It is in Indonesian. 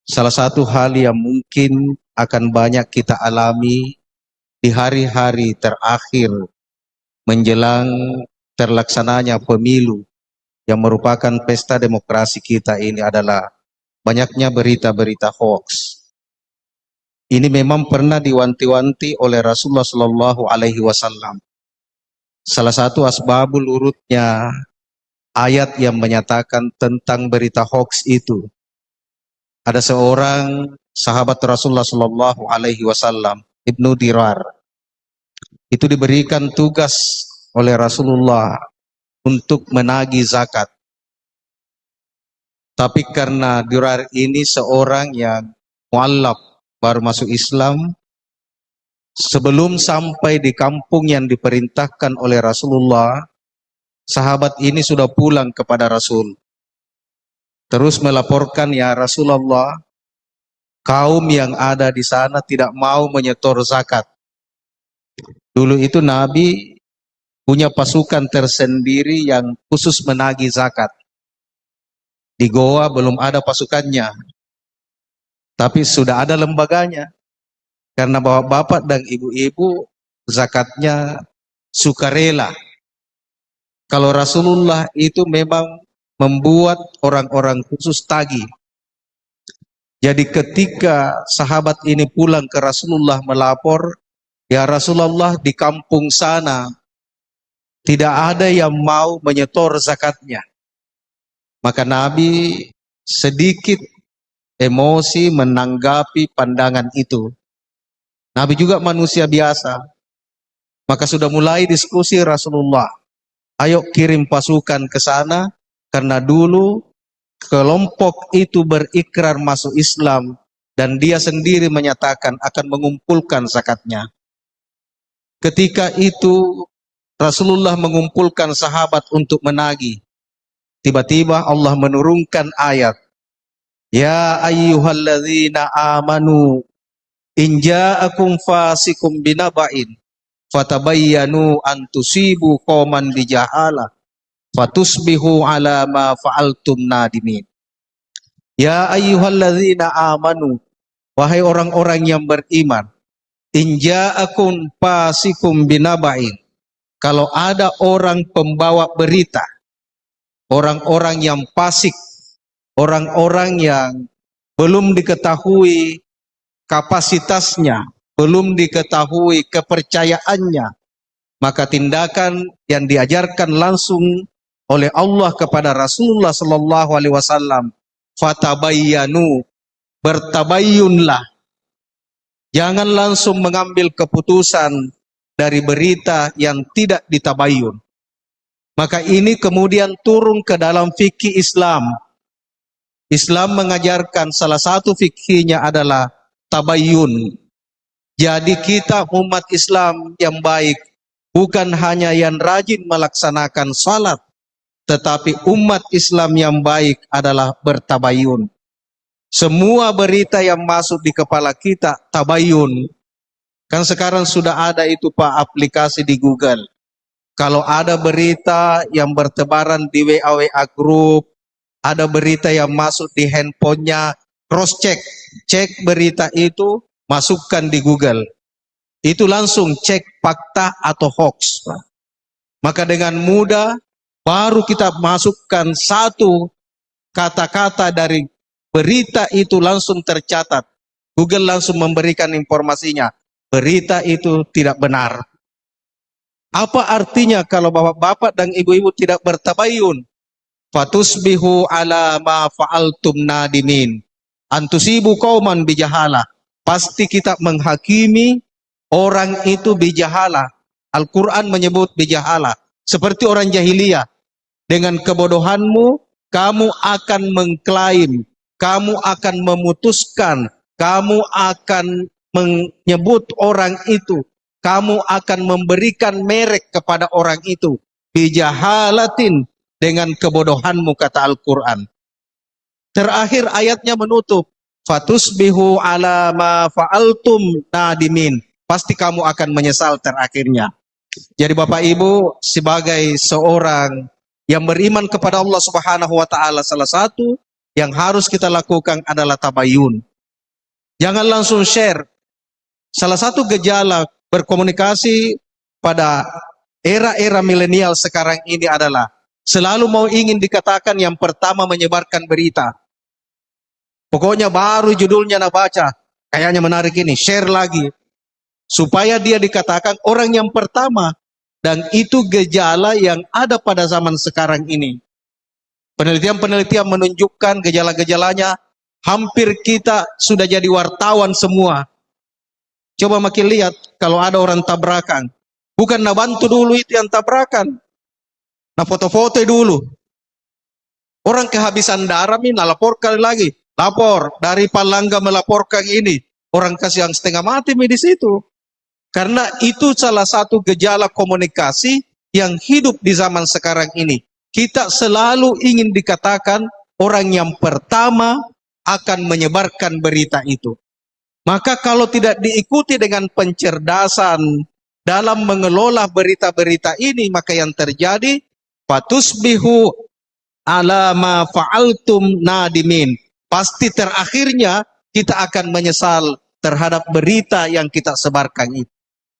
Salah satu hal yang mungkin akan banyak kita alami di hari-hari terakhir menjelang terlaksananya pemilu yang merupakan pesta demokrasi kita ini adalah banyaknya berita-berita hoax. Ini memang pernah diwanti-wanti oleh Rasulullah Shallallahu Alaihi Wasallam. Salah satu asbabul urutnya ayat yang menyatakan tentang berita hoax itu. Ada seorang sahabat Rasulullah Shallallahu Alaihi Wasallam, Ibnu Dirar, itu diberikan tugas oleh Rasulullah untuk menagih zakat. Tapi karena Dirar ini seorang yang mualaf, baru masuk Islam, sebelum sampai di kampung yang diperintahkan oleh Rasulullah, sahabat ini sudah pulang kepada Rasul. Terus melaporkan, ya Rasulullah, kaum yang ada di sana tidak mau menyetor zakat. Dulu itu Nabi punya pasukan tersendiri yang khusus menagih zakat. Di Goa belum ada pasukannya, tapi sudah ada lembaganya. Karena bapak-bapak dan ibu-ibu zakatnya sukarela. Kalau Rasulullah itu memang membuat orang-orang khusus tagih. Jadi ketika sahabat ini pulang ke Rasulullah melapor, ya Rasulullah, di kampung sana tidak ada yang mau menyetor zakatnya. Maka Nabi sedikit emosi menanggapi pandangan itu. Nabi juga manusia biasa. Maka sudah mulai diskusi Rasulullah. Ayo kirim pasukan ke sana, karena dulu kelompok itu berikrar masuk Islam dan dia sendiri menyatakan akan mengumpulkan zakatnya. Ketika itu Rasulullah mengumpulkan sahabat untuk menagih. Tiba-tiba Allah menurunkan ayat, ya ayyuhalladzina amanu in ja'akum fasikum binaba'in fatabayyanu an tusibu qauman bijahalah fatusbihu ala ma fa'altum nadimin. Ya ayyuhalladzina amanu, wahai orang-orang yang beriman, in ja'akum fasikum binaba'in, kalau ada orang pembawa berita, orang-orang yang fasik, orang-orang yang belum diketahui kapasitasnya, belum diketahui kepercayaannya, maka tindakan yang diajarkan langsung oleh Allah kepada Rasulullah Sallallahu Alaihi Wasallam, fatabayyanu, bertabayyunlah, jangan langsung mengambil keputusan dari berita yang tidak ditabayyun. Maka ini kemudian turun ke dalam fikih Islam. Islam mengajarkan salah satu fikihnya adalah tabayyun. Jadi kita umat Islam yang baik bukan hanya yang rajin melaksanakan salat, tetapi umat Islam yang baik adalah bertabayyun. Semua berita yang masuk di kepala kita tabayyun. Kan sekarang sudah ada itu Pak, aplikasi di Google. Kalau ada berita yang bertebaran di WA group, ada berita yang masuk di handphonenya, cross check, cek berita itu, masukkan di Google. Itu langsung cek fakta atau hoax. Maka dengan mudah baru kita masukkan satu kata-kata dari berita itu langsung tercatat. Google langsung memberikan informasinya. Berita itu tidak benar. Apa artinya kalau bapak-bapak dan ibu-ibu tidak bertabayyun? Fatusbihu ala ma fa'altum nadimin. Antusibu qauman bijahalah. Pasti kita menghakimi orang itu bijahalah. Al-Quran menyebut bijahalah. Seperti orang jahiliyah. Dengan kebodohanmu, kamu akan mengklaim, kamu akan memutuskan, kamu akan menyebut orang itu, kamu akan memberikan merek kepada orang itu. Bijahalatin, dengan kebodohanmu, kata Al-Quran. Terakhir ayatnya menutup, fatusbihu ala ma fa'altum nadimin. Pasti kamu akan menyesal terakhirnya. Jadi Bapak Ibu, sebagai seorang yang beriman kepada Allah Subhanahu wa taala, salah satu yang harus kita lakukan adalah tabayun. Jangan langsung share. Salah satu gejala berkomunikasi pada era-era milenial sekarang ini adalah selalu mau ingin dikatakan yang pertama menyebarkan berita. Pokoknya baru judulnya nak baca, kayaknya menarik ini, share lagi. Supaya dia dikatakan orang yang pertama. Dan itu gejala yang ada pada zaman sekarang ini. Penelitian-penelitian menunjukkan gejala-gejalanya, hampir kita sudah jadi wartawan semua. Coba makin lihat, kalau ada orang tabrakan, bukan nak bantu dulu itu yang tabrakan. Nah foto-foto dulu. Orang kehabisan darah ini, nah laporkan lagi. Lapor, dari Palangga melaporkan ini. Orang kasih yang setengah mati di situ. Karena itu salah satu gejala komunikasi yang hidup di zaman sekarang ini. Kita selalu ingin dikatakan orang yang pertama akan menyebarkan berita itu. Maka kalau tidak diikuti dengan pencerdasan dalam mengelola berita-berita ini, maka yang terjadi fatusbihu ala ma fa'altum nadimin. Pasti terakhirnya kita akan menyesal terhadap berita yang kita sebarkan itu.